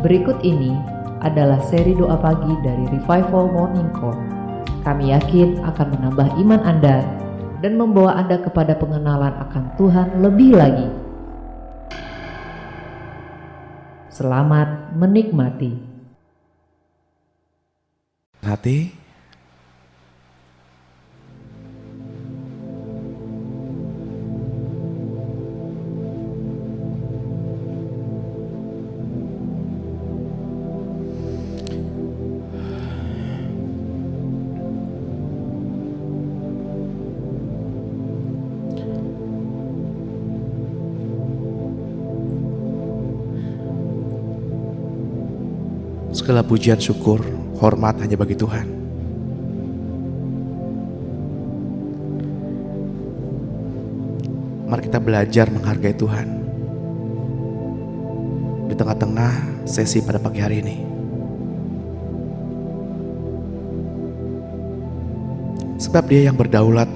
Berikut ini adalah seri doa pagi dari Revival Morning Call. Kami yakin akan menambah iman Anda dan membawa Anda kepada pengenalan akan Tuhan lebih lagi. Selamat menikmati. Hati. Segala pujian, syukur, hormat hanya bagi Tuhan. Mari kita belajar menghargai Tuhan di tengah-tengah sesi pada pagi hari ini. Sebab Dia yang berdaulat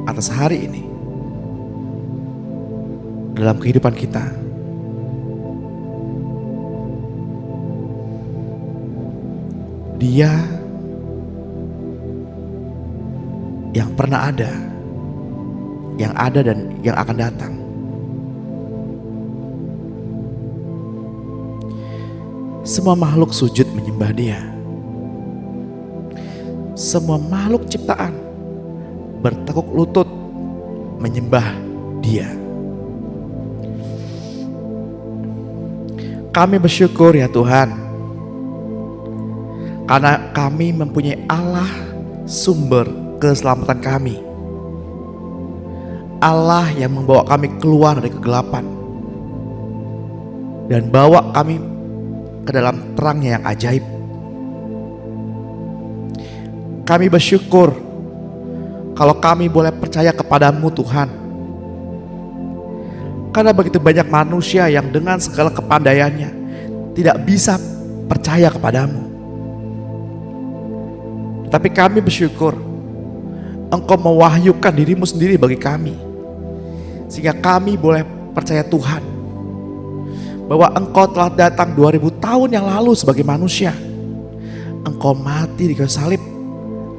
atas hari ini dalam kehidupan kita. Dia yang pernah ada, yang ada dan yang akan datang. Semua makhluk sujud menyembah Dia. Semua makhluk ciptaan bertekuk lutut menyembah Dia. Kami bersyukur ya Tuhan, karena kami mempunyai Allah sumber keselamatan kami. Allah yang membawa kami keluar dari kegelapan dan bawa kami ke dalam terang-Nya yang ajaib. Kami bersyukur kalau kami boleh percaya kepadamu Tuhan. Karena begitu banyak manusia yang dengan segala kepandaiannya tidak bisa percaya kepadamu. Tapi kami bersyukur Engkau mewahyukan dirimu sendiri bagi kami, sehingga kami boleh percaya Tuhan bahwa Engkau telah datang 2000 tahun yang lalu sebagai manusia. Engkau mati di kayu salib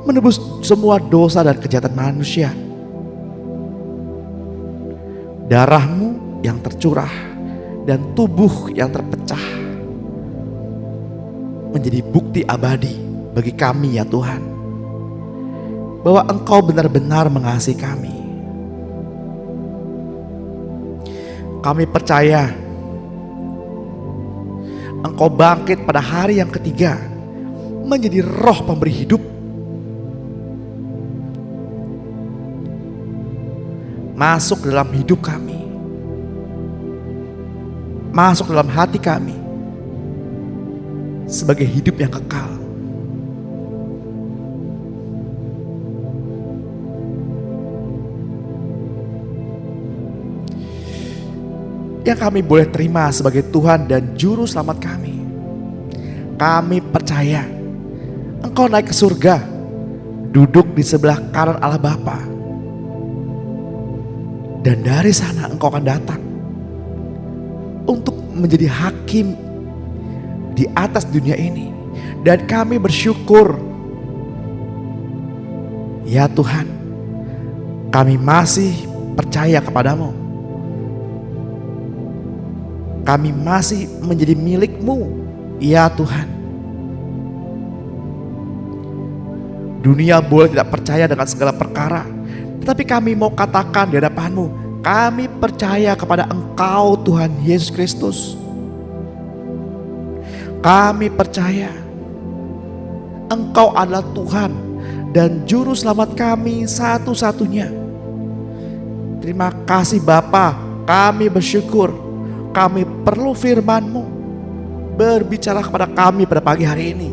menebus semua dosa dan kejahatan manusia. Darah-Mu yang tercurah dan tubuh yang terpecah menjadi bukti abadi bagi kami ya Tuhan, bahwa Engkau benar-benar mengasihi kami. Kami percaya Engkau bangkit pada hari yang ketiga menjadi Roh pemberi hidup. Masuk dalam hidup kami, masuk dalam hati kami sebagai hidup yang kekal. Yang kami boleh terima sebagai Tuhan dan Juru Selamat kami. Kami percaya Engkau naik ke surga, duduk di sebelah kanan Allah Bapa, dan dari sana Engkau akan datang untuk menjadi hakim di atas dunia ini. Dan kami bersyukur ya Tuhan, kami masih percaya kepadamu. Kami masih menjadi milik-Mu ya Tuhan. Dunia boleh tidak percaya dengan segala perkara, tetapi kami mau katakan di hadapan-Mu, kami percaya kepada Engkau Tuhan Yesus Kristus. Kami percaya Engkau adalah Tuhan dan Juru Selamat kami satu-satunya. Terima kasih Bapa, kami bersyukur. Kami perlu firman-Mu. Berbicara kepada kami pada pagi hari ini.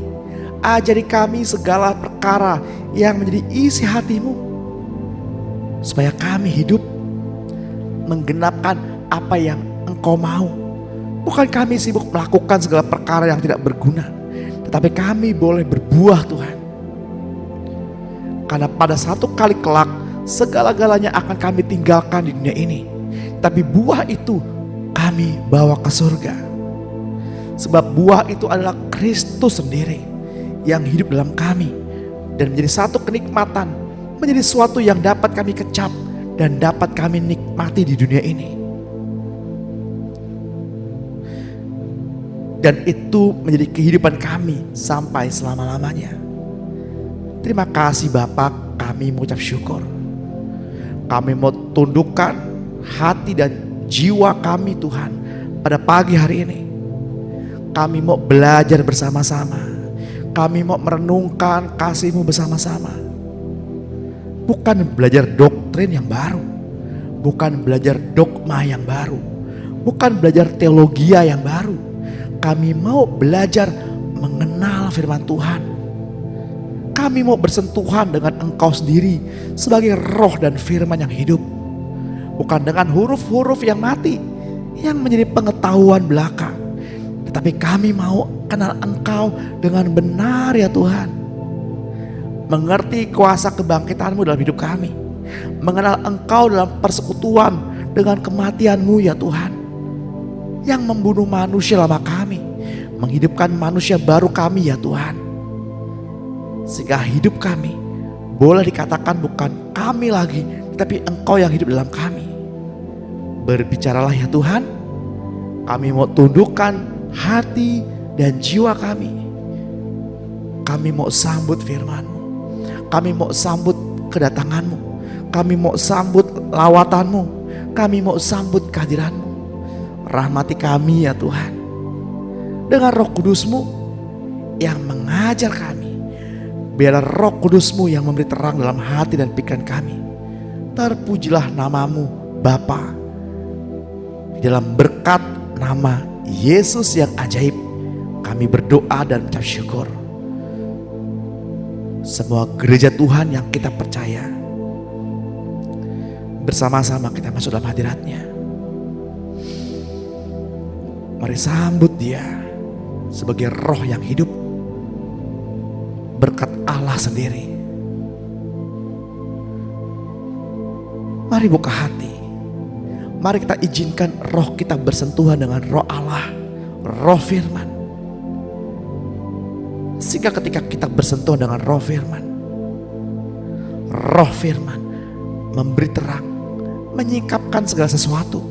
Ajari kami segala perkara yang menjadi isi hati-Mu, supaya kami hidup menggenapkan apa yang Engkau mau. Bukan kami sibuk melakukan segala perkara yang tidak berguna, tetapi kami boleh berbuah Tuhan. Karena pada satu kali kelak segala-galanya akan kami tinggalkan di dunia ini, tapi buah itu kami bawa ke surga. Sebab buah itu adalah Kristus sendiri yang hidup dalam kami dan menjadi satu kenikmatan, menjadi sesuatu yang dapat kami kecap dan dapat kami nikmati di dunia ini. Dan itu menjadi kehidupan kami sampai selama-lamanya. Terima kasih Bapa, kami mengucap syukur. Kami mau tundukkan hati dan jiwa kami Tuhan pada pagi hari ini. Kami mau belajar bersama-sama. Kami mau merenungkan kasih-Mu bersama-sama. Bukan belajar doktrin yang baru. Bukan belajar dogma yang baru. Bukan belajar teologia yang baru. Kami mau belajar mengenal firman Tuhan. Kami mau bersentuhan dengan Engkau sendiri sebagai roh dan firman yang hidup. Bukan dengan huruf-huruf yang mati, yang menjadi pengetahuan belaka. Tetapi kami mau kenal Engkau dengan benar ya Tuhan. Mengerti kuasa kebangkitan-Mu dalam hidup kami. Mengenal Engkau dalam persekutuan dengan kematian-Mu ya Tuhan. Yang membunuh manusia lama kami. Menghidupkan manusia baru kami ya Tuhan. Sehingga hidup kami boleh dikatakan bukan kami lagi, tetapi Engkau yang hidup dalam kami. Berbicaralah ya Tuhan. Kami mau tundukkan hati dan jiwa kami. Kami mau sambut firman-Mu. Kami mau sambut kedatangan-Mu. Kami mau sambut lawatan-Mu. Kami mau sambut kehadiran-Mu. Rahmati kami ya Tuhan. Dengan Roh Kudus-Mu yang mengajar kami. Biarlah Roh Kudus-Mu yang memberi terang dalam hati dan pikiran kami. Terpujilah nama-Mu Bapa. Di dalam berkat nama Yesus yang ajaib, kami berdoa dan mengucap syukur. Semua gereja Tuhan yang kita percaya, bersama-sama kita masuk dalam hadirat-Nya. Mari sambut Dia sebagai roh yang hidup, berkat Allah sendiri. Mari buka hati. Mari kita izinkan roh kita bersentuhan dengan roh Allah, roh firman. Sehingga ketika kita bersentuhan dengan roh firman memberi terang, menyingkapkan segala sesuatu.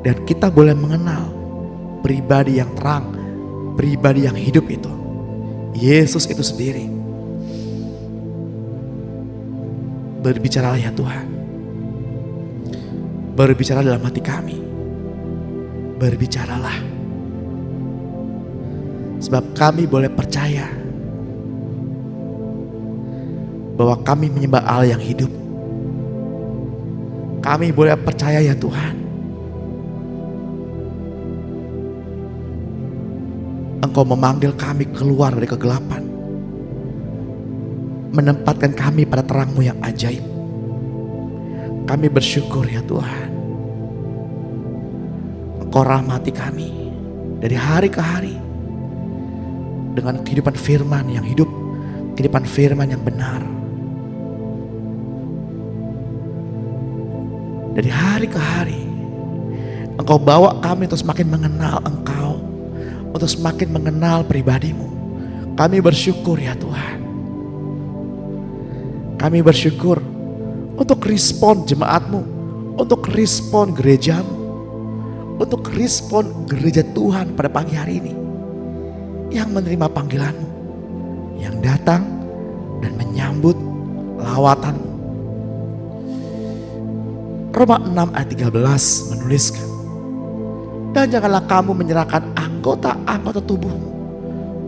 Dan kita boleh mengenal pribadi yang terang, pribadi yang hidup itu. Yesus itu sendiri. Berbicaralah ya Tuhan. Berbicara dalam hati kami. Berbicaralah. Sebab kami boleh percaya bahwa kami menyembah Allah yang hidup. Kami boleh percaya ya Tuhan. Engkau memanggil kami keluar dari kegelapan. Menempatkan kami pada terang-Mu yang ajaib. Kami bersyukur ya Tuhan. Engkau rahmati kami dari hari ke hari. Dengan kehidupan firman yang hidup. Kehidupan firman yang benar. Dari hari ke hari. Engkau bawa kami untuk semakin mengenal Engkau. Untuk semakin mengenal pribadi-Mu. Kami bersyukur ya Tuhan. Kami bersyukur untuk respon jemaat-Mu, untuk respon gereja-Mu, untuk respon gereja Tuhan pada pagi hari ini. Yang menerima panggilan-Mu, yang datang dan menyambut lawatan-Mu. Roma 6 ayat 13 menuliskan, dan janganlah kamu menyerahkan anggota-anggota tubuhmu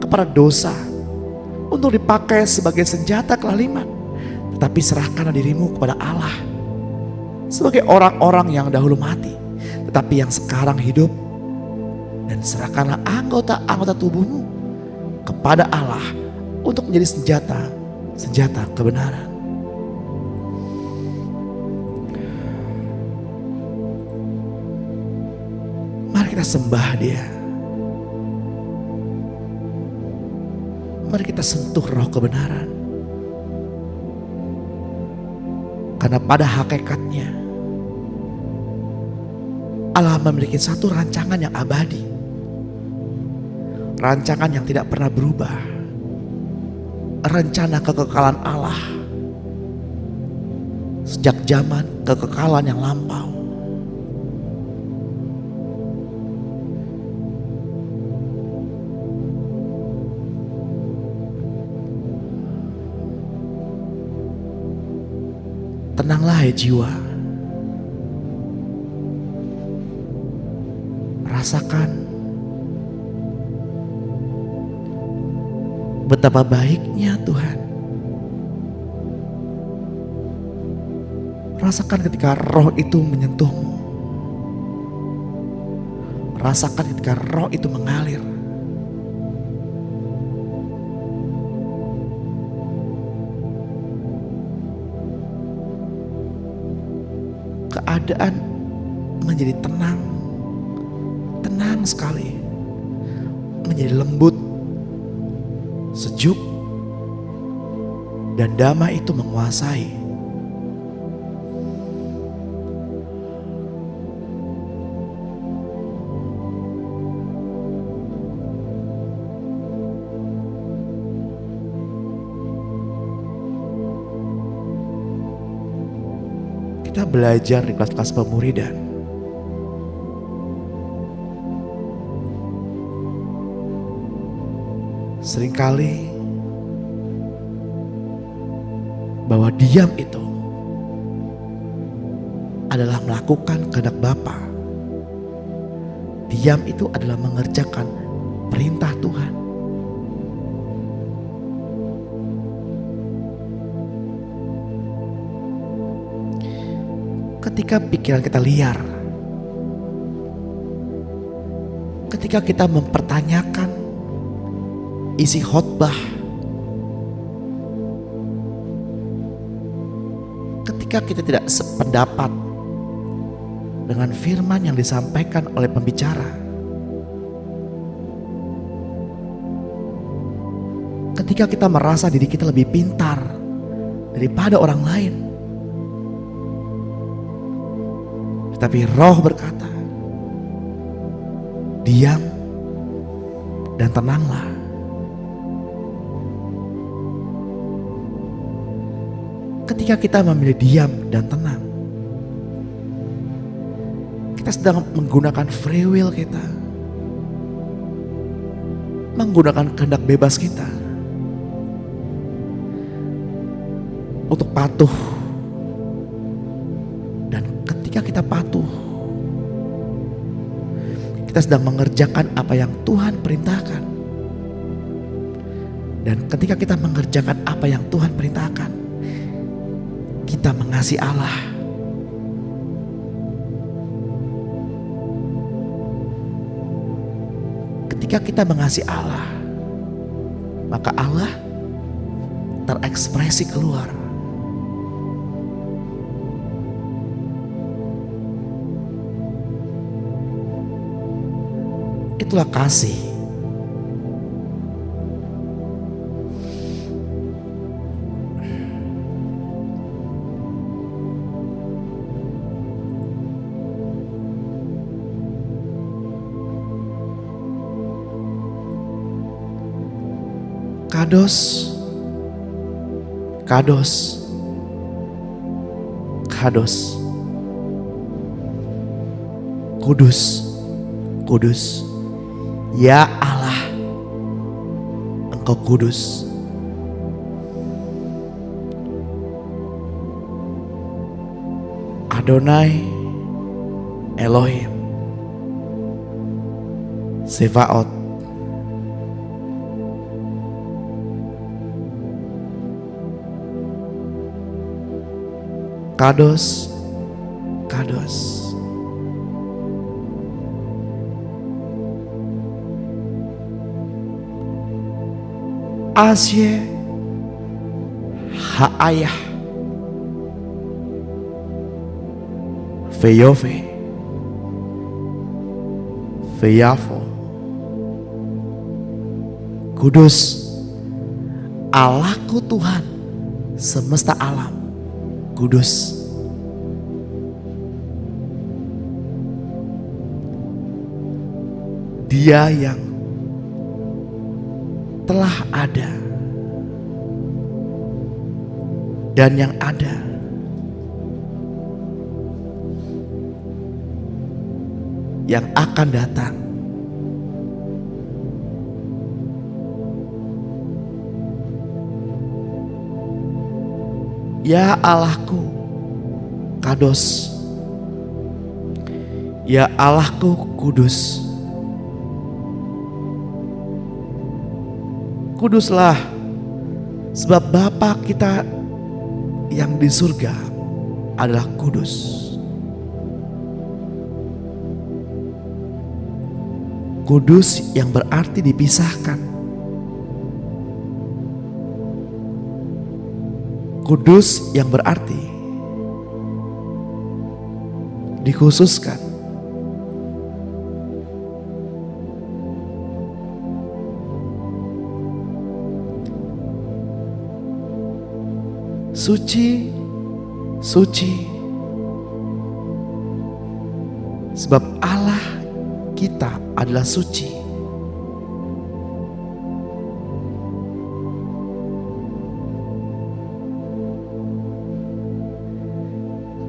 kepada dosa untuk dipakai sebagai senjata kelaliman. Tetapi serahkanlah dirimu kepada Allah sebagai orang-orang yang dahulu mati, tetapi yang sekarang hidup. Dan serahkanlah anggota-anggota tubuhmu kepada Allah untuk menjadi senjata kebenaran. Mari kita sembah Dia. Mari kita sentuh roh kebenaran. Karena pada hakikatnya Allah memiliki satu rancangan yang abadi. Rancangan yang tidak pernah berubah. Rencana kekekalan Allah. Sejak zaman kekekalan yang lampau. Tenanglah hai jiwa. Rasakan betapa baiknya Tuhan. Rasakan ketika roh itu menyentuhmu. Rasakan ketika roh itu mengalir. Keadaan menjadi tenang sekali, menjadi lembut, sejuk, dan damai itu menguasai. Kita belajar di kelas-kelas pemuridan. Seringkali bahwa diam itu adalah melakukan kehendak Bapa. Diam itu adalah mengerjakan perintah Tuhan. Ketika pikiran kita liar, ketika kita mempertanyakan isi khotbah, ketika kita tidak sependapat dengan firman yang disampaikan oleh pembicara, ketika kita merasa diri kita lebih pintar daripada orang lain, tetapi roh berkata, diam dan tenanglah. Ketika kita memilih diam dan tenang, kita sedang menggunakan free will kita, menggunakan kehendak bebas kita untuk patuh. Dan ketika kita patuh, kita sedang mengerjakan apa yang Tuhan perintahkan. Dan ketika kita mengerjakan apa yang Tuhan perintahkan, kita mengasihi Allah. Ketika kita mengasihi Allah, maka Allah terekspresi keluar. Itulah kasih. Kados, kados, kados, kudus, kudus. Ya Allah, Engkau kudus. Adonai Elohim Sevaot. Kados, kados. Asye Ha'ayah Feyove Feyafo. Kudus, Allahku Tuhan semesta alam, kudus. Dia yang telah ada dan yang ada, yang akan datang. Ya Allahku, Kados. Ya Allahku, Kudus. Kuduslah, sebab Bapa kita yang di surga adalah kudus. Kudus yang berarti dipisahkan. Kudus yang berarti dikhususkan. Suci, suci, sebab Allah kita adalah suci.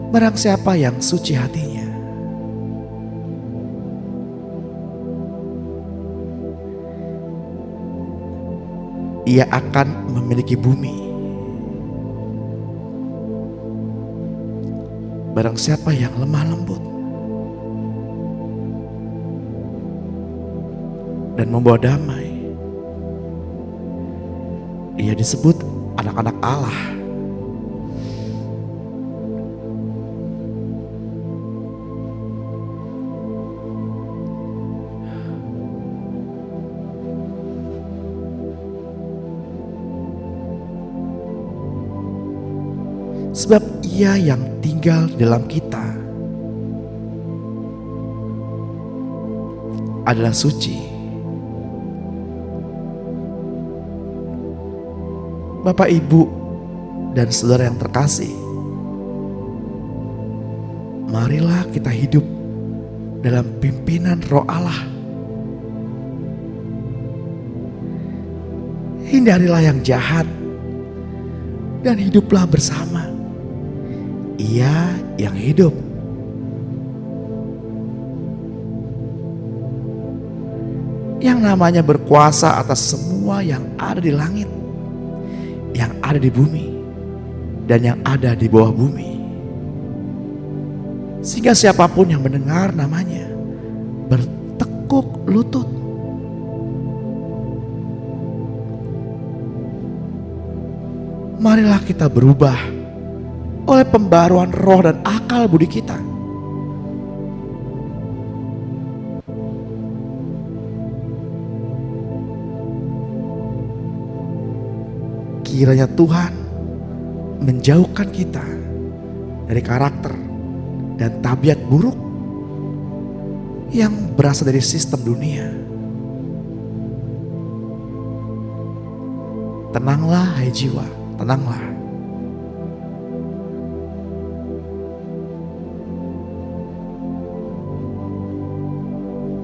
Barang siapa yang suci hatinya, ia akan memiliki bumi. Barang siapa yang lemah lembut dan membawa damai, ia disebut anak-anak Allah. Sebab Ia yang tinggal dalam kita adalah suci. Bapak, Ibu, dan saudara yang terkasih, marilah kita hidup dalam pimpinan Roh Allah. Hindarilah yang jahat dan hiduplah bersama Ia yang hidup. Yang namanya berkuasa atas semua yang ada di langit, yang ada di bumi, dan yang ada di bawah bumi. Sehingga siapapun yang mendengar namanya bertekuk lutut. Marilah kita berubah oleh pembaruan roh dan akal budi kita. Kiranya Tuhan menjauhkan kita dari karakter dan tabiat buruk yang berasal dari sistem dunia. Tenanglah hai jiwa, tenanglah.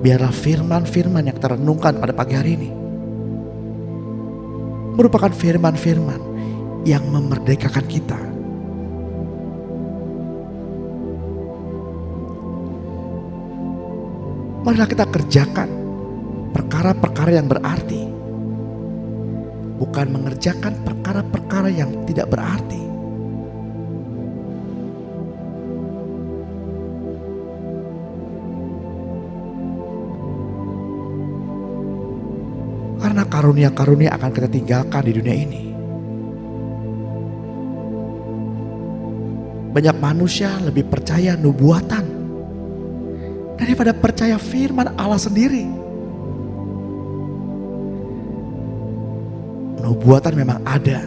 Biarlah firman-firman yang terenungkan pada pagi hari ini merupakan firman-firman yang memerdekakan kita. Marilah kita kerjakan perkara-perkara yang berarti, bukan mengerjakan perkara-perkara yang tidak berarti. Karena karunia-karunia akan kita tinggalkan di dunia ini. Banyak manusia lebih percaya nubuatan daripada percaya firman Allah sendiri. Nubuatan memang ada,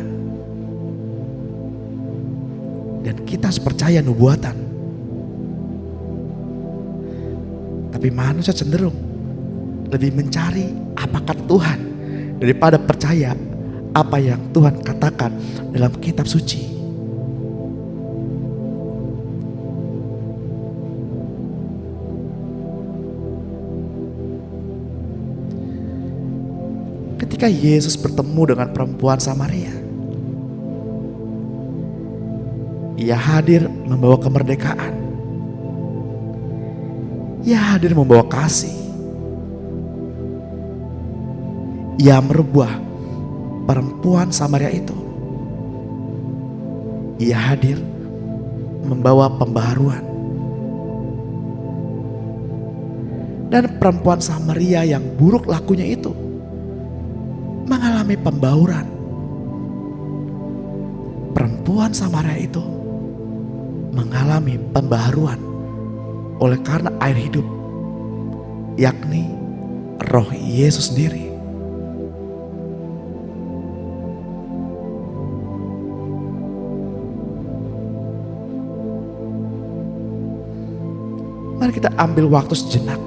dan kita harus percaya nubuatan. Tapi manusia cenderung lebih mencari apa kata Tuhan daripada percaya apa yang Tuhan katakan dalam kitab suci. ketika Yesus bertemu dengan perempuan Samaria, Ia hadir membawa kemerdekaan. Ia hadir membawa kasih. Ia merubah perempuan Samaria itu. Ia hadir membawa pembaharuan. Dan perempuan Samaria yang buruk lakunya itu mengalami pembauran. Perempuan Samaria itu mengalami pembaharuan oleh karena air hidup, yakni Roh Yesus sendiri. Mari kita ambil waktu sejenak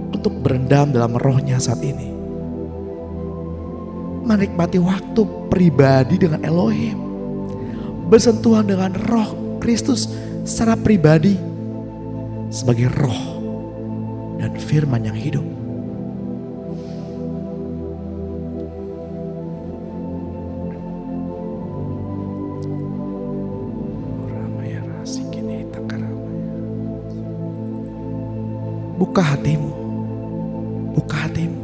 untuk berendam dalam Roh-Nya saat ini. Menikmati waktu pribadi dengan Elohim, bersentuhan dengan Roh Kristus secara pribadi sebagai Roh dan Firman yang hidup. Buka hatimu, buka hatimu,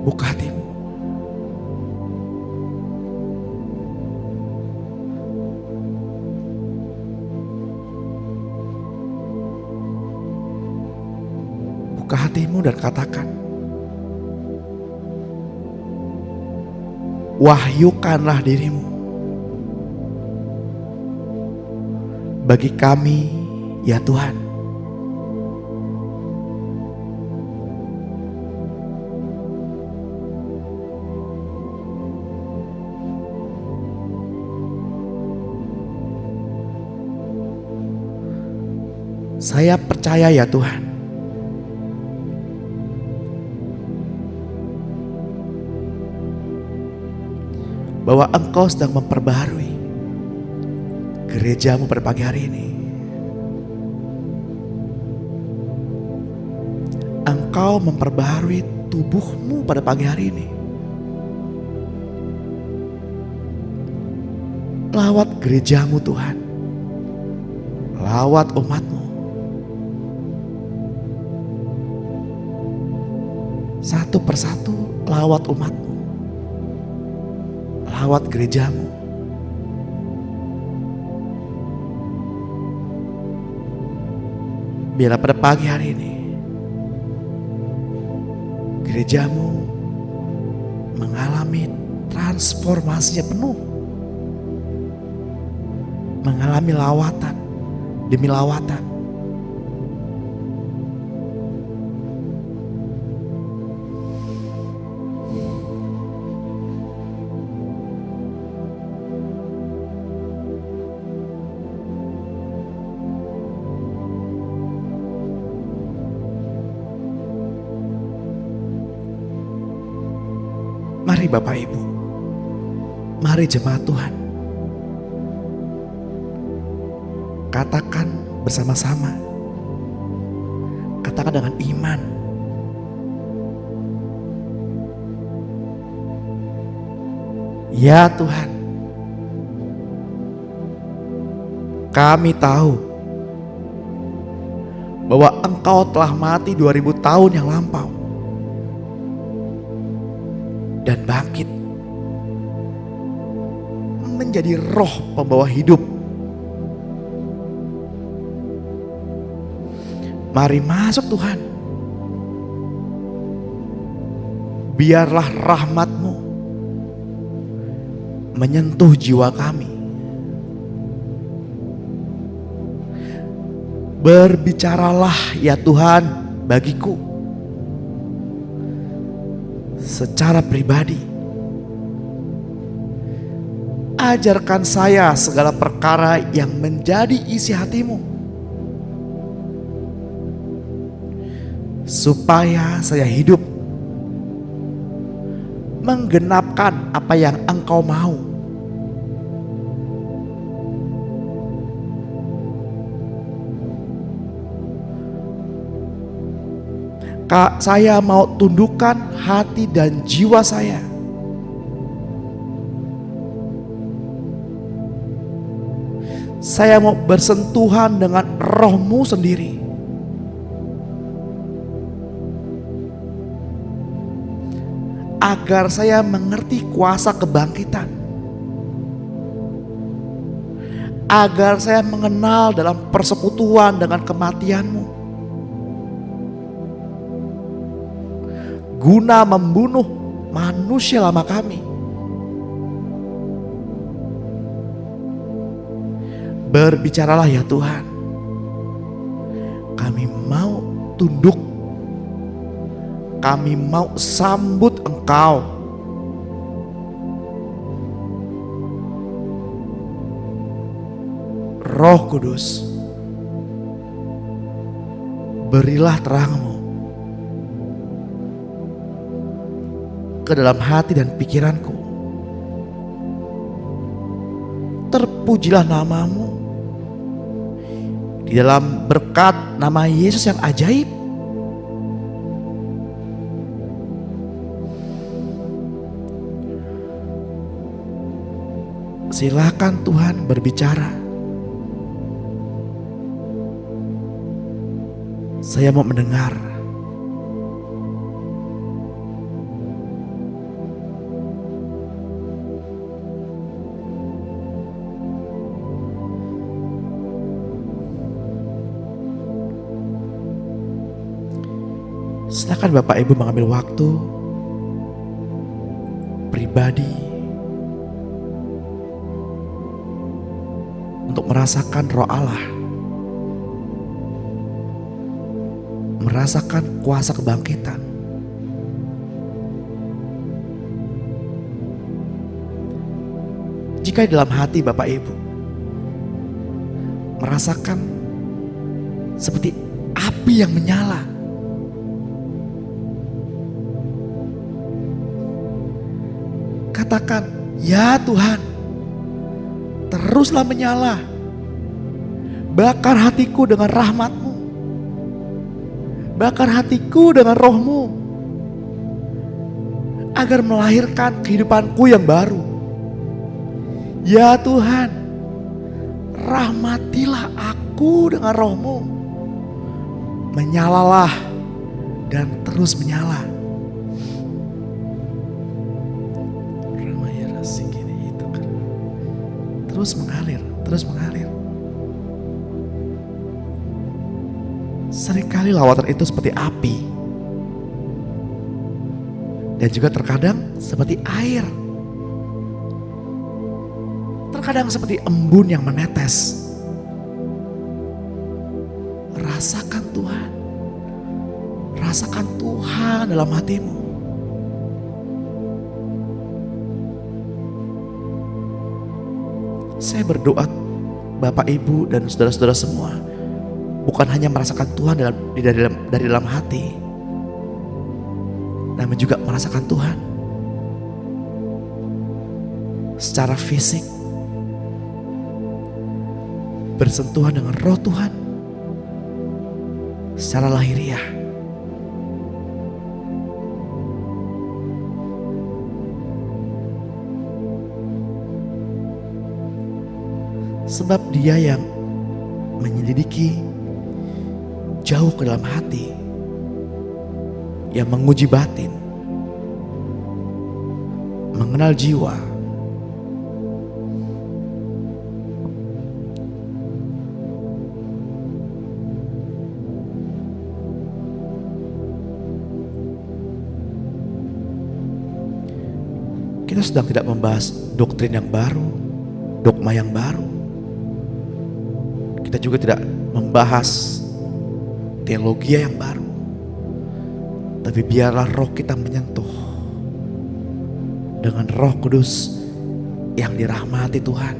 buka hatimu. Buka hatimu dan katakan, wahyukanlah dirimu bagi kami, ya Tuhan. Saya percaya, ya Tuhan, bahwa Engkau sedang memperbaharui gerejamu pada pagi hari ini. Engkau memperbaharui tubuhmu pada pagi hari ini. Lawat gerejamu Tuhan, lawat umatmu. Satu persatu lawat umatmu, lawat gerejamu. Biarlah pada pagi hari ini gerejamu mengalami transformasi yang penuh, mengalami lawatan demi lawatan. Mari Bapak Ibu, mari jemaat Tuhan, katakan bersama-sama, katakan dengan iman, ya Tuhan, kami tahu bahwa Engkau telah mati 2000 tahun yang lampau dan bangkit menjadi Roh pembawa hidup. Mari masuk Tuhan. Biarlah rahmat-Mu menyentuh jiwa kami. Berbicaralah ya Tuhan bagiku secara pribadi. Ajarkan saya segala perkara yang menjadi isi hati-Mu, supaya saya hidup menggenapkan apa yang Engkau mau. Saya mau tundukkan hati dan jiwa saya. Saya mau bersentuhan dengan Roh-Mu sendiri. Agar saya mengerti kuasa kebangkitan. Agar saya mengenal dalam persekutuan dengan kematian-Mu. Guna membunuh manusia lama kami. Berbicaralah ya Tuhan. Kami mau tunduk. Kami mau sambut Engkau. Roh Kudus, berilah terang-Mu ke dalam hati dan pikiranku. Terpujilah nama-Mu di dalam berkat nama Yesus yang ajaib. Silakan Tuhan berbicara. Saya mau mendengar. Silakan Bapak Ibu mengambil waktu pribadi untuk merasakan Roh Allah, merasakan kuasa kebangkitan. Jika di dalam hati Bapak Ibu merasakan seperti api yang menyala, katakan, ya Tuhan, teruslah menyala. Bakar hatiku dengan rahmat-Mu. Bakar hatiku dengan Roh-Mu. Agar melahirkan kehidupanku yang baru. Ya Tuhan, rahmatilah aku dengan Roh-Mu. Menyalalah dan terus menyala. Terus mengalir, terus mengalir. Seringkali lawatan itu seperti api. Dan juga terkadang seperti air. Terkadang seperti embun yang menetes. Rasakan Tuhan. Rasakan Tuhan dalam hatimu. Saya berdoa Bapak Ibu dan saudara-saudara semua bukan hanya merasakan Tuhan dari dalam hati, namun juga merasakan Tuhan secara fisik, bersentuhan dengan Roh Tuhan secara lahiriah. Sebab Dia yang menyelidiki jauh ke dalam hati, yang menguji batin, mengenal jiwa. Kita sedang tidak membahas doktrin yang baru, dogma yang baru. Kita juga tidak membahas teologi yang baru. Tapi biarlah roh kita menyentuh dengan Roh Kudus yang dirahmati Tuhan.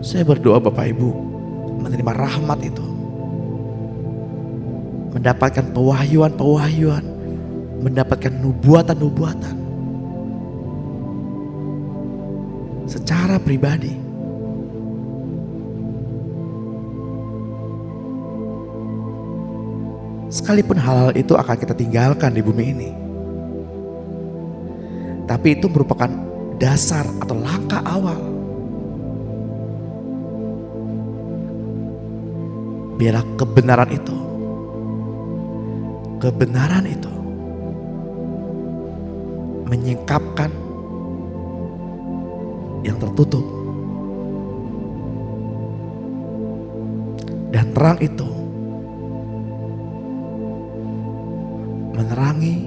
Saya berdoa Bapak Ibu menerima rahmat itu. mendapatkan pewahyuan-pewahyuan, mendapatkan nubuatan-nubuatan secara pribadi. Sekalipun hal-hal itu akan kita tinggalkan di bumi ini, tapi itu merupakan dasar atau langkah awal. Biarlah kebenaran itu menyingkapkan yang tertutup, dan terang itu menerangi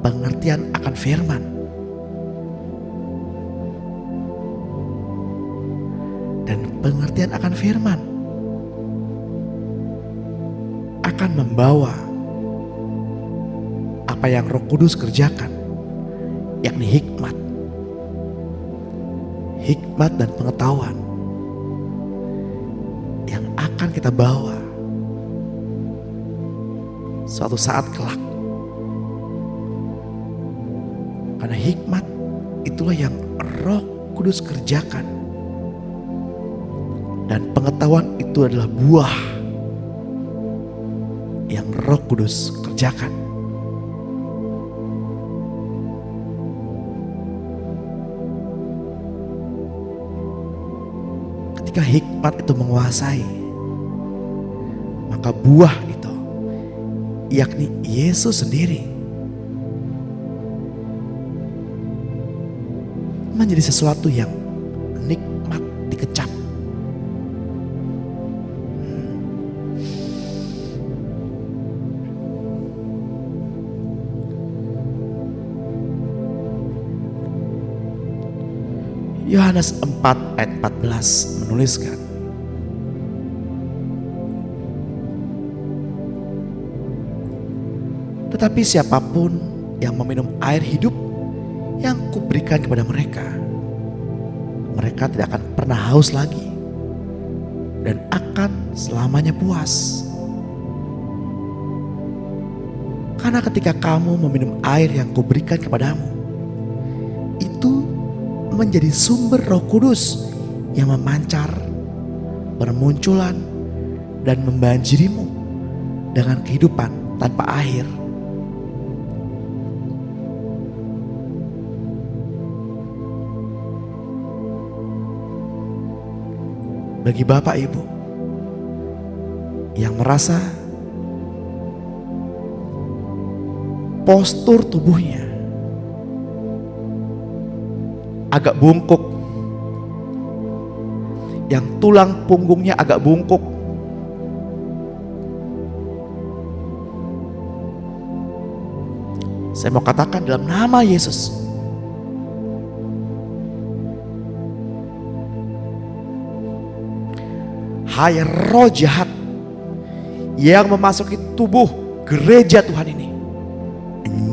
pengertian akan firman. Dan pengertian akan firman akan membawa apa yang Roh Kudus kerjakan, yakni hikmat dan pengetahuan yang akan kita bawa suatu saat kelak. Karena hikmat itulah yang Roh Kudus kerjakan, dan pengetahuan itu adalah buah yang Roh Kudus kerjakan. Ketika hikmat itu menguasai, maka buah itu, yakni Yesus sendiri, menjadi sesuatu yang nikmat dikecap. Yohanes 4 ayat 14 menuliskan, tetapi siapapun yang meminum air hidup yang kuberikan kepada mereka, mereka tidak akan pernah haus lagi dan akan selamanya puas. Karena ketika kamu meminum air yang kuberikan kepadamu, itu menjadi sumber Roh Kudus yang memancar, bermunculan, dan membanjirimu dengan kehidupan tanpa akhir. Bagi Bapak Ibu yang merasa postur tubuhnya agak bungkuk, yang tulang punggungnya agak bungkuk, saya mau katakan dalam nama Yesus, hai roh jahat yang memasuki tubuh gereja Tuhan ini,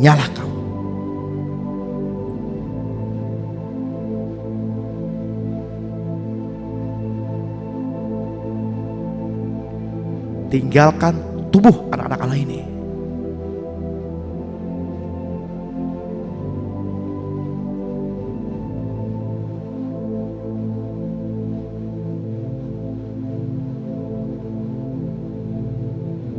nyala kau. Tinggalkan tubuh anak-anak Allah ini.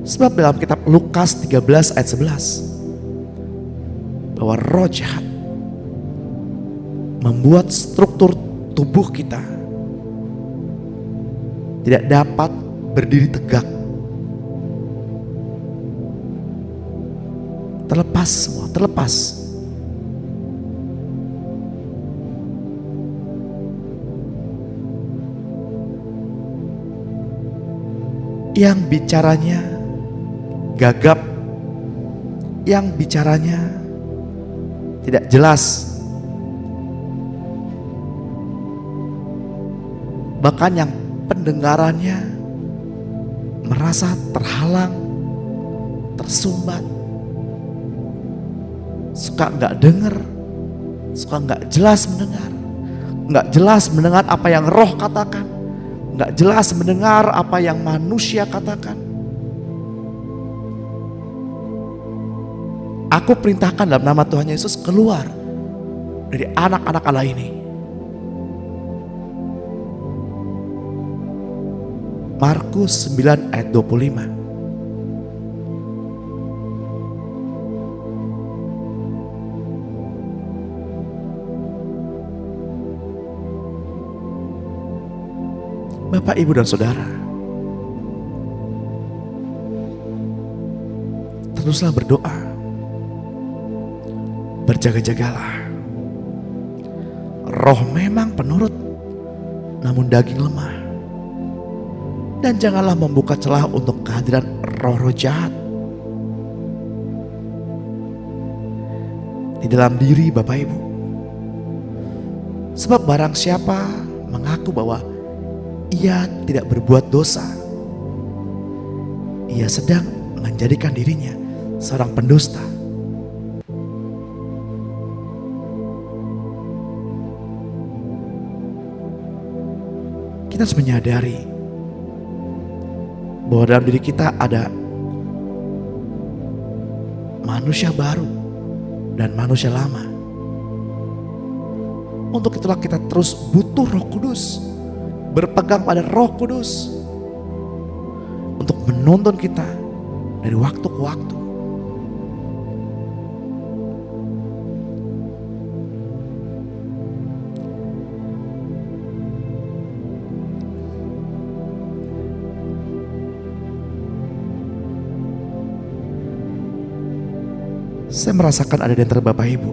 Sebab dalam kitab Lukas 13 ayat 11, bahwa roh jahat membuat struktur tubuh kita tidak dapat berdiri tegak. Terlepas semua, terlepas. Yang bicaranya gagap, yang bicaranya tidak jelas, bahkan yang pendengarannya merasa terhalang, tersumbat, suka nggak dengar, suka nggak jelas mendengar, nggak jelas mendengar apa yang roh katakan, nggak jelas mendengar apa yang manusia katakan. Aku perintahkan dalam nama Tuhan Yesus, keluar dari anak-anak Allah ini. Markus 9 ayat 25. Bapak, Ibu, dan Saudara, teruslah berdoa, berjaga-jagalah. Roh memang penurut, namun daging lemah. Dan janganlah membuka celah untuk kehadiran roh-roh jahat di dalam diri Bapak Ibu. Sebab barang siapa mengaku bahwa ia tidak berbuat dosa, ia sedang menjadikan dirinya seorang pendusta. Kita harus menyadari bahwa dalam diri kita ada manusia baru dan manusia lama. Untuk itulah kita terus butuh Roh Kudus, berpegang pada Roh Kudus untuk menuntun kita dari waktu ke waktu. Saya merasakan ada di antara Bapak Ibu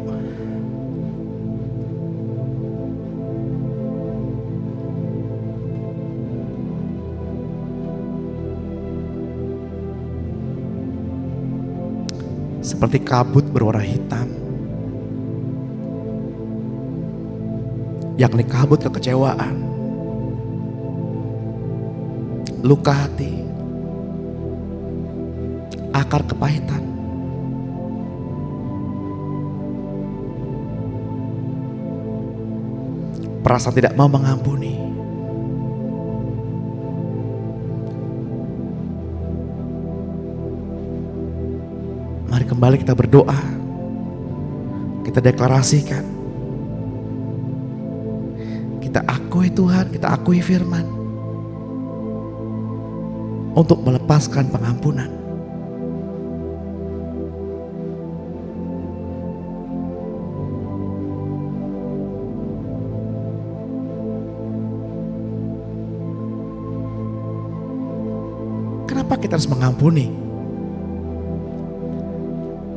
seperti kabut berwarna hitam, yakni kabut kekecewaan, luka hati, akar kepahitan, perasaan tidak mau mengampuni. Mari kembali kita berdoa, kita deklarasikan, kita akui Tuhan, kita akui firman untuk melepaskan pengampunan. Kenapa kita harus mengampuni?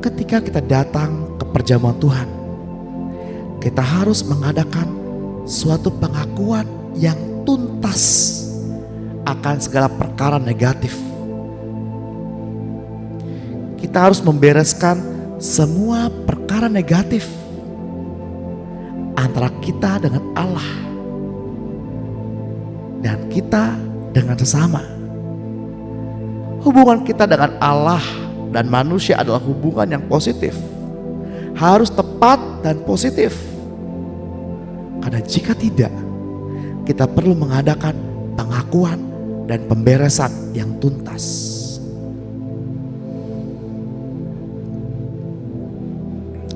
Ketika kita datang ke perjamuan Tuhan, kita harus mengadakan suatu pengakuan yang tuntas akan segala perkara negatif. Kita harus membereskan semua perkara negatif antara kita dengan Allah dan kita dengan sesama. Hubungan kita dengan Allah dan manusia adalah hubungan yang positif, harus tepat dan positif. Karena jika tidak, kita perlu mengadakan pengakuan dan pemberesan yang tuntas.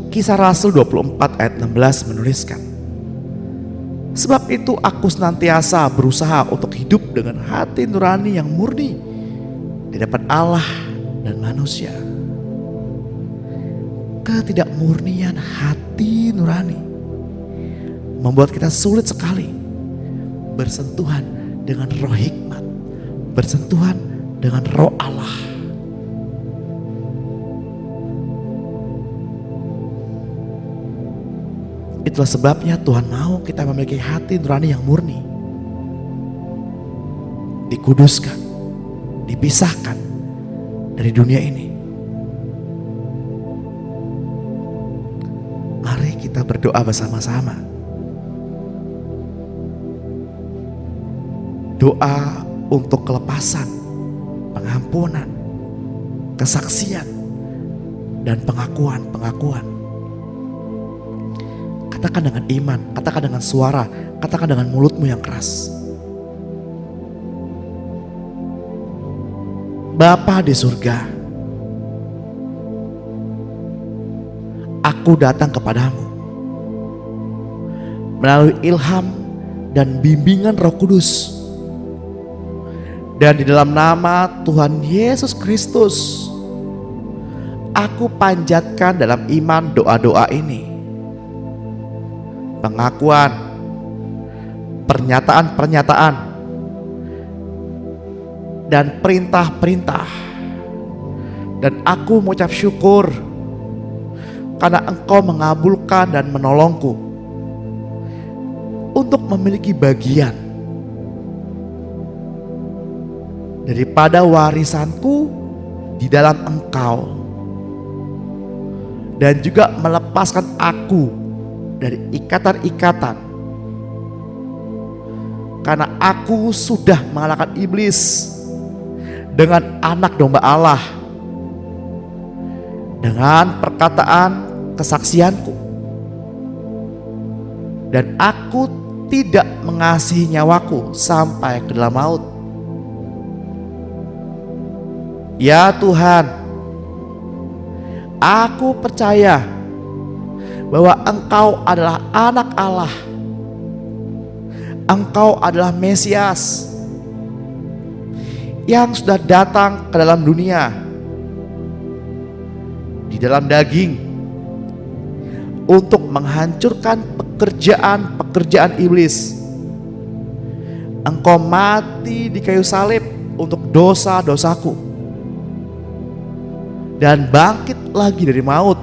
Kisah Rasul 24 ayat 16 menuliskan, sebab itu aku senantiasa berusaha untuk hidup dengan hati nurani yang murni di depan Allah dan manusia. Ketidakmurnian hati nurani membuat kita sulit sekali bersentuhan dengan roh hikmat, bersentuhan dengan roh Allah. Itulah sebabnya Tuhan mau kita memiliki hati nurani yang murni, dikuduskan, dipisahkan dari dunia ini. Mari kita berdoa bersama-sama. Doa untuk kelepasan, pengampunan, kesaksian, dan pengakuan. Katakan dengan iman, katakan dengan suara, katakan dengan mulutmu yang keras. Bapa di surga, aku datang kepadamu melalui ilham dan bimbingan Roh Kudus. Dan di dalam nama Tuhan Yesus Kristus, aku panjatkan dalam iman doa-doa ini. Pengakuan, pernyataan-pernyataan, dan perintah-perintah. Dan aku mengucap syukur karena Engkau mengabulkan dan menolongku untuk memiliki bagian daripada warisanku di dalam Engkau, dan juga melepaskan aku dari ikatan-ikatan, karena aku sudah mengalahkan iblis dengan anak domba Allah, dengan perkataan kesaksianku, dan aku tidak mengasihi nyawaku sampai ke dalam maut. Ya Tuhan, aku percaya bahwa Engkau adalah anak Allah. Engkau adalah Mesias yang sudah datang ke dalam dunia di dalam daging untuk menghancurkan pekerjaan-pekerjaan iblis. Engkau mati di kayu salib untuk dosa-dosaku dan bangkit lagi dari maut.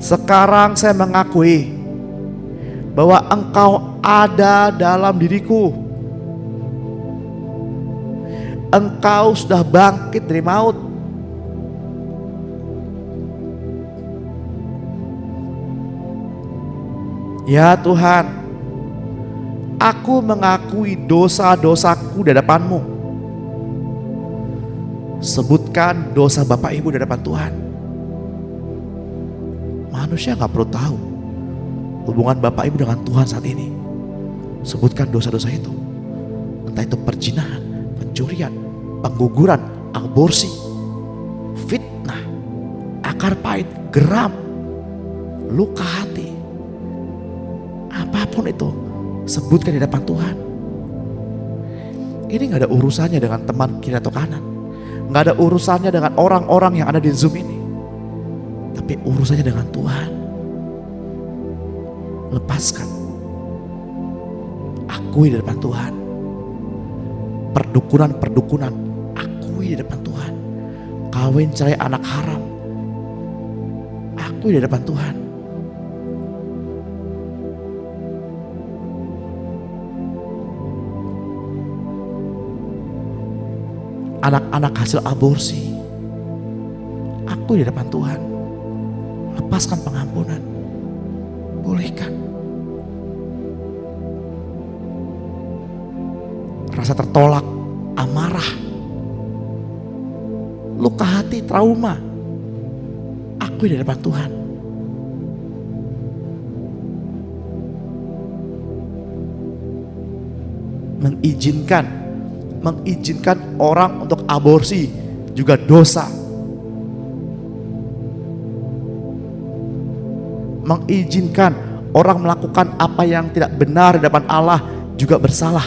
Sekarang saya mengakui bahwa Engkau ada dalam diriku. Engkau sudah bangkit dari maut. Ya Tuhan, aku mengakui dosa-dosaku di hadapan-Mu. Sebutkan dosa Bapak Ibu di hadapan Tuhan. Manusia gak perlu tahu hubungan Bapak Ibu dengan Tuhan saat ini. Sebutkan dosa-dosa itu. Entah itu perzinahan, pencurian, pengguguran, aborsi, fitnah, akar pahit, geram, luka hati. Apapun itu, sebutkan di hadapan Tuhan. Ini gak ada urusannya dengan teman kiri atau kanan. Gak ada urusannya dengan orang-orang yang ada di Zoom ini. Tapi urusannya dengan Tuhan. Lepaskan. Akui di depan Tuhan. Perdukunan-perdukunan, akui di depan Tuhan. Kawin cerai anak haram, akui di depan Tuhan. Anak-anak hasil aborsi, akui di depan Tuhan. Lepaskan pengampunan, bolehkan. Rasa tertolak, amarah, luka hati, trauma, akui di depan Tuhan. Mengizinkan orang untuk aborsi juga dosa. Mengizinkan orang melakukan apa yang tidak benar di depan Allah juga bersalah.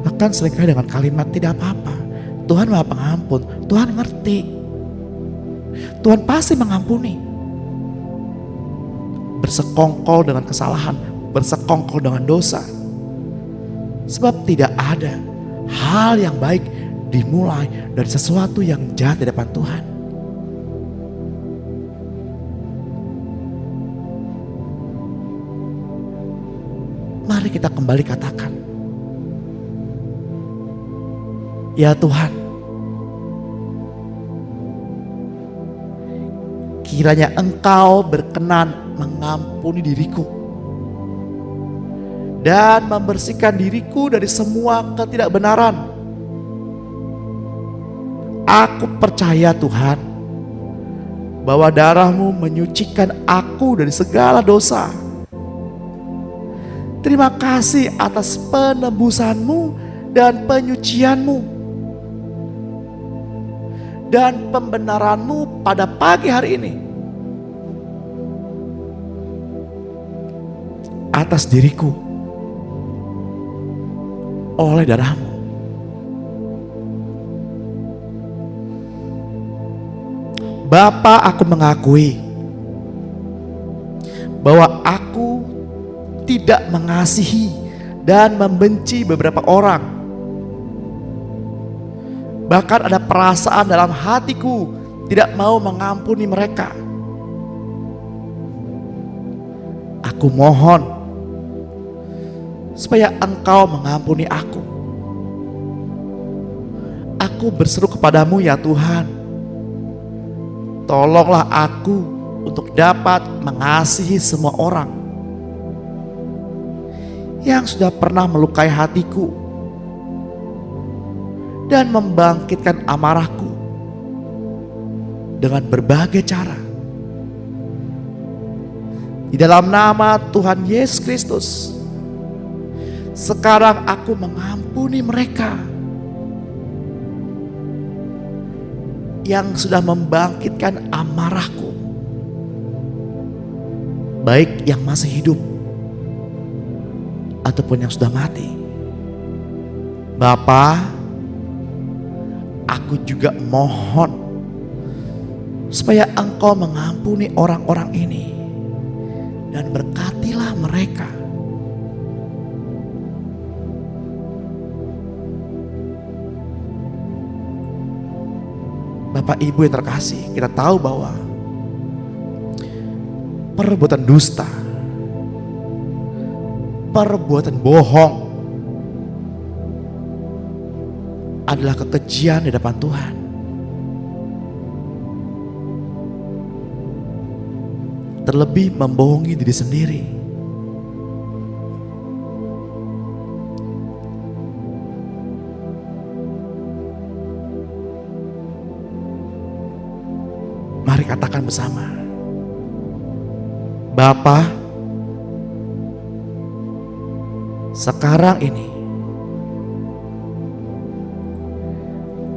Bahkan seringkali dengan kalimat tidak apa-apa. Tuhan Maha Pengampun, Tuhan ngerti. Tuhan pasti mengampuni. Bersekongkol dengan kesalahan, bersekongkol dengan dosa. Sebab tidak ada hal yang baik dimulai dari sesuatu yang jahat di depan Tuhan. Mari kita kembali katakan, ya Tuhan, kiranya Engkau berkenan mengampuni diriku dan membersihkan diriku dari semua ketidakbenaran. Aku percaya Tuhan bahwa darah-Mu menyucikan aku dari segala dosa. Terima kasih atas penebusan-Mu dan penyucian-Mu dan pembenaran-Mu pada pagi hari ini atas diriku oleh darah-Mu. Bapa, aku mengakui bahwa aku tidak mengasihi dan membenci beberapa orang. Bahkan ada perasaan dalam hatiku tidak mau mengampuni mereka. Aku mohon supaya Engkau mengampuni aku. Aku berseru kepadamu ya Tuhan, tolonglah aku untuk dapat mengasihi semua orang yang sudah pernah melukai hatiku dan membangkitkan amarahku dengan berbagai cara. Di dalam nama Tuhan Yesus Kristus, sekarang aku mengampuni mereka yang sudah membangkitkan amarahku, baik yang masih hidup ataupun yang sudah mati. Bapa, aku juga mohon supaya Engkau mengampuni orang-orang ini dan berkatilah mereka. Bapak Ibu yang terkasih, kita tahu bahwa perbuatan dusta, perbuatan bohong adalah kekejian di depan Tuhan. Terlebih membohongi diri sendiri. Mari katakan bersama, Bapa, sekarang ini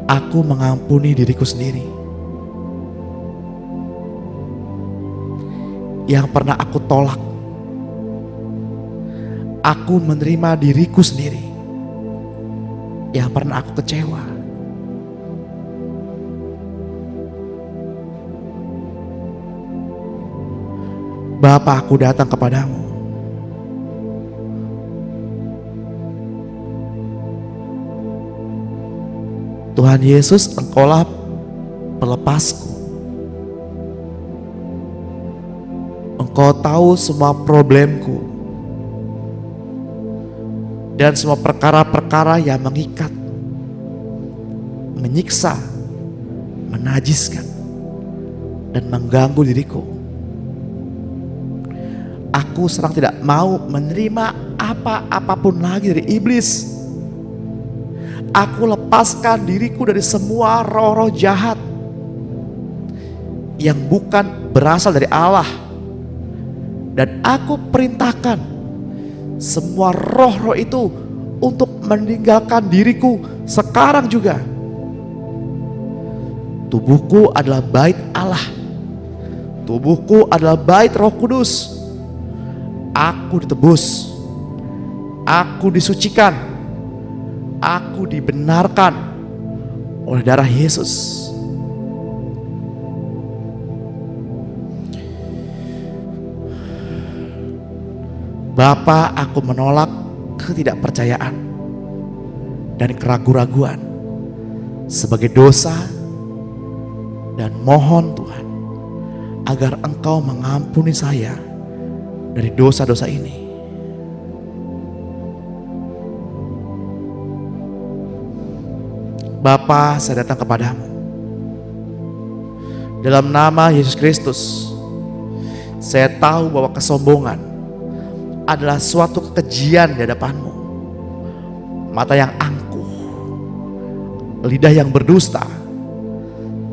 aku mengampuni diriku sendiri yang pernah aku tolak. Aku menerima diriku sendiri yang pernah aku kecewa. Bapa, aku datang kepadamu. Tuhan Yesus, Engkaulah pelepasku. Engkau tahu semua problemku dan semua perkara-perkara yang mengikat, menyiksa, menajiskan, dan mengganggu diriku. Aku sekarang tidak mau menerima apapun lagi dari iblis. Aku lepaskan diriku dari semua roh-roh jahat yang bukan berasal dari Allah. Dan aku perintahkan semua roh-roh itu untuk meninggalkan diriku sekarang juga. Tubuhku adalah bait Allah. Tubuhku adalah bait Roh Kudus. Aku ditebus, aku disucikan, aku dibenarkan oleh darah Yesus. Bapa, aku menolak ketidakpercayaan dan keraguan-raguan sebagai dosa dan mohon Tuhan agar Engkau mengampuni saya dari dosa-dosa ini. Bapa, saya datang kepadamu dalam nama Yesus Kristus. Saya tahu bahwa kesombongan adalah suatu kekejian di hadapan-Mu. Mata yang angkuh, lidah yang berdusta,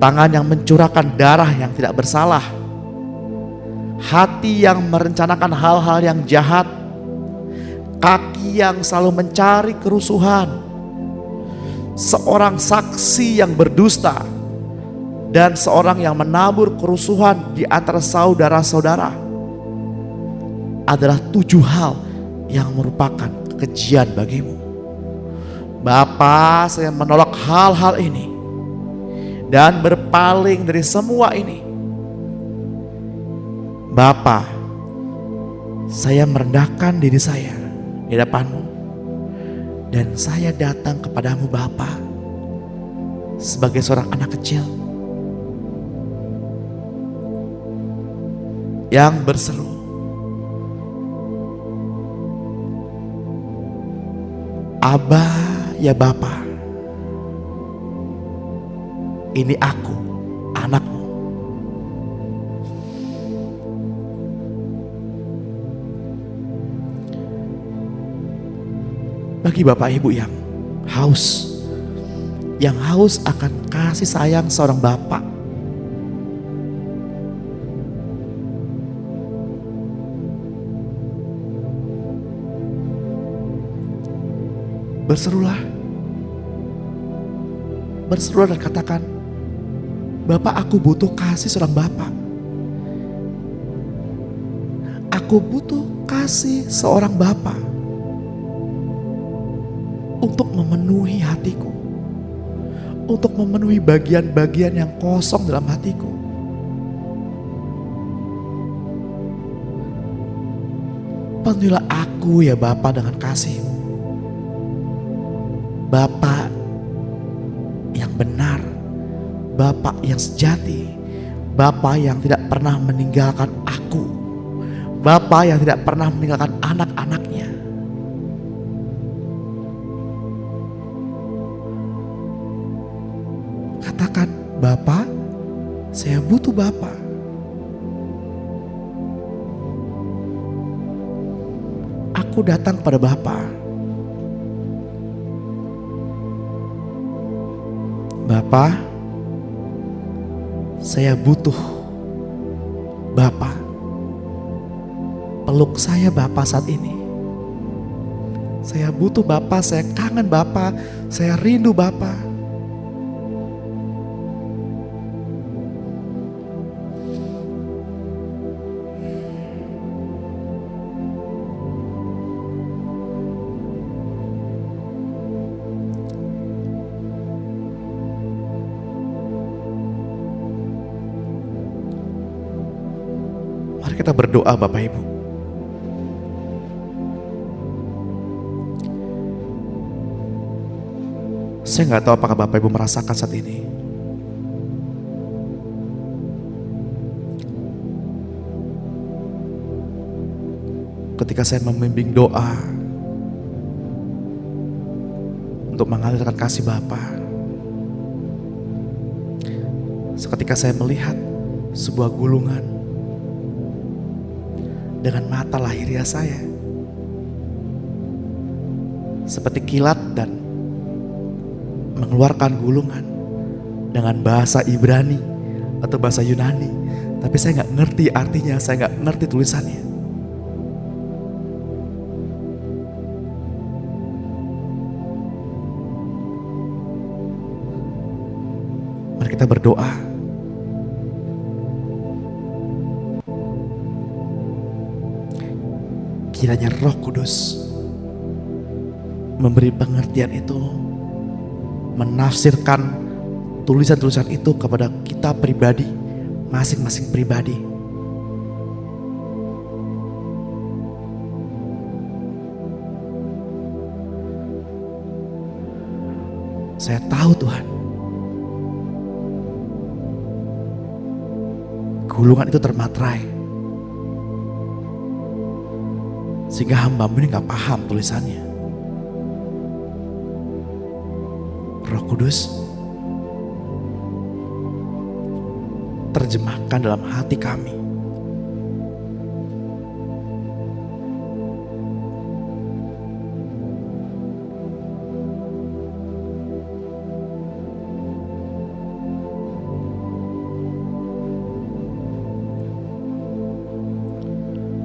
tangan yang mencurahkan darah yang tidak bersalah, hati yang merencanakan hal-hal yang jahat, kaki yang selalu mencari kerusuhan, seorang saksi yang berdusta, dan seorang yang menabur kerusuhan di antara saudara-saudara adalah 7 hal yang merupakan kekejian bagimu. Bapa, saya menolak hal-hal ini dan berpaling dari semua ini. Bapa, saya merendahkan diri saya di hadapan-Mu, dan saya datang kepadamu Bapa sebagai seorang anak kecil yang berseru, Aba ya Bapa, ini aku, anakmu. Bagi Bapak Ibu yang haus akan kasih sayang seorang Bapak, berserulah dan katakan, Bapak, aku butuh kasih seorang Bapak. Aku butuh kasih seorang Bapak untuk memenuhi hatiku, untuk memenuhi bagian-bagian yang kosong dalam hatiku. Penuhilah aku ya Bapa dengan kasih-Mu. Bapa yang benar, Bapa yang sejati, Bapa yang tidak pernah meninggalkan aku, Bapa yang tidak pernah meninggalkan anak-anaknya. Katakan, Bapa, saya butuh Bapa. Aku datang pada Bapa. Bapa, saya butuh Bapa. Peluk saya Bapa saat ini. Saya butuh Bapa, saya kangen Bapa, saya rindu Bapa. Mari kita berdoa Bapak Ibu. Saya nggak tahu apakah Bapak Ibu merasakan saat ini. Ketika saya membimbing doa untuk mengalirkan kasih Bapa, seketika saya melihat sebuah gulungan dengan mata lahiriah saya, seperti kilat, dan mengeluarkan gulungan dengan bahasa Ibrani atau bahasa Yunani, tapi saya nggak ngerti artinya, saya nggak ngerti tulisannya. Mari kita berdoa. Kiranya Roh Kudus memberi pengertian itu, menafsirkan tulisan-tulisan itu kepada kita pribadi, masing-masing pribadi. Saya tahu Tuhan, gulungan itu termatrai, sehingga hamba-Mu ini gak paham tulisannya. Roh Kudus, terjemahkan dalam hati kami.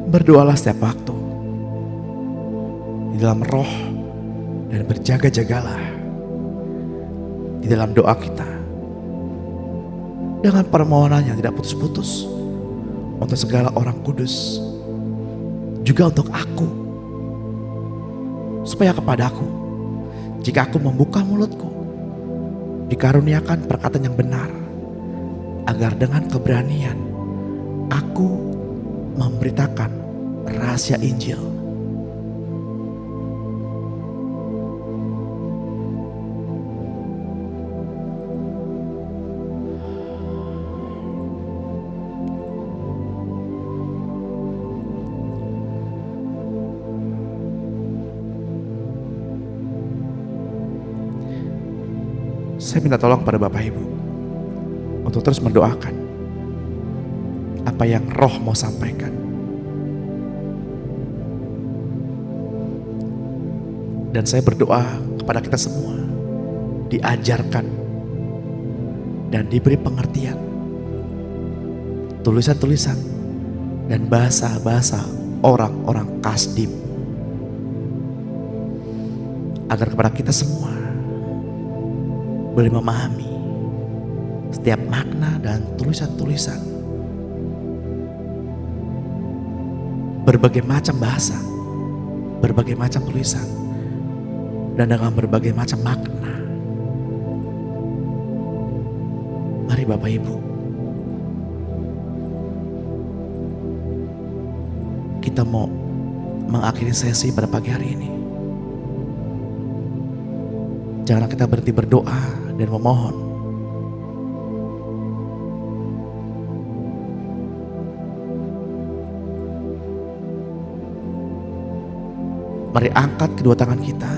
Berdoalah setiap waktu. di dalam roh dan berjaga-jagalah di dalam doa kita dengan permohonan yang tidak putus-putus untuk segala orang kudus, juga untuk aku, supaya kepadaku, jika aku membuka mulutku, dikaruniakan perkataan yang benar, agar dengan keberanian aku memberitakan rahasia Injil. Saya minta tolong pada Bapak Ibu untuk terus mendoakan apa yang Roh mau sampaikan. Dan saya berdoa kepada kita semua diajarkan dan diberi pengertian tulisan-tulisan dan bahasa-bahasa orang-orang Kasdim, agar kepada kita semua boleh memahami setiap makna dan tulisan-tulisan berbagai macam bahasa, berbagai macam tulisan, dan dengan berbagai macam makna. Mari Bapak Ibu, kita mau mengakhiri sesi pada pagi hari ini. Janganlah kita berhenti berdoa dan memohon. Mari angkat kedua tangan kita.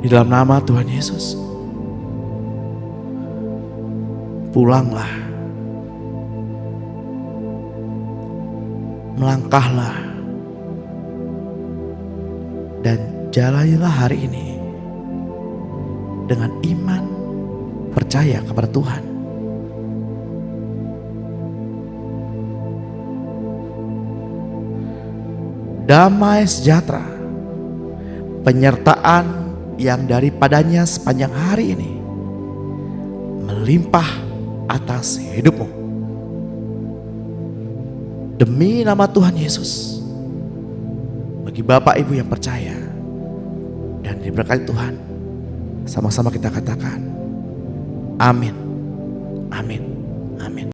Di dalam nama Tuhan Yesus, pulanglah, melangkahlah, dan jalanilah hari ini dengan iman, percaya kepada Tuhan. Damai sejahtera, penyertaan yang daripadanya sepanjang hari ini melimpah atas hidupmu. Demi nama Tuhan Yesus, bagi Bapak Ibu yang percaya dan diberkati Tuhan, sama-sama kita katakan amin, amin, amin.